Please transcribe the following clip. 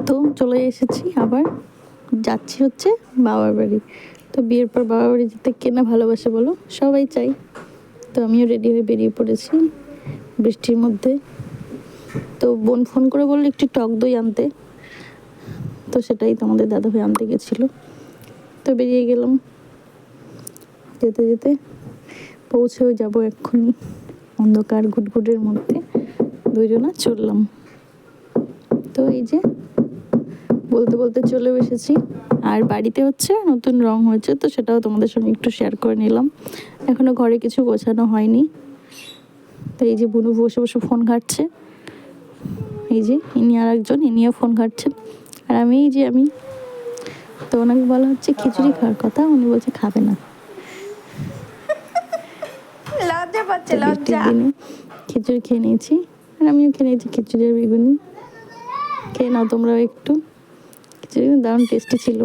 তো চলে এসেছি, আবার যাচ্ছি হচ্ছে বাবার বাড়ি। তো বিয়ের পর বাবার বাড়ি যেতে কে না ভালোবাসে বলো, সবাই চাই। তো আমিও রেডি হয়ে বেরিয়ে পড়েছি বৃষ্টির মধ্যে। তো বোন ফোন করে বললো একটু টক দই আনতে, তো সেটাই তোমাদের দাদাভাই আনতে গেছিলো। তো বেরিয়ে গেলাম, যেতে যেতে পৌঁছেও যাবো এক্ষুনি। অন্ধকার ঘুটঘুটের মধ্যে দুইজনা চললাম। তো এই যে বলতে বলতে চলেও এসেছি। আর বাড়িতে হচ্ছে নতুন রং হয়েছে, তো সেটাও তোমাদের সঙ্গে একটু শেয়ার করে নিলাম। এখনো ঘরে কিছু গোছানো হয়নি। তো এই যে বুনু বসে বসে ফোন ঘাঁটছে, এই যে ইনি আর একজন, ইনিও ফোন ঘাঁটছেন। আর আমি তো ওনাকে বলা হচ্ছে খিচুড়ি খাওয়ার কথা, উনি বলছে খাবে না। লজ্জা পাচ্ছে, বৃষ্টির লজ্জা। দিনে খিচুড়ি খেয়ে নিয়েছি, আর আমিও খেয়ে নিয়েছি খিচুড়ি আর বেগুনি। খেয়ে নাও তোমরাও একটু, খিচুড়ি দারুণ টেস্টি ছিল।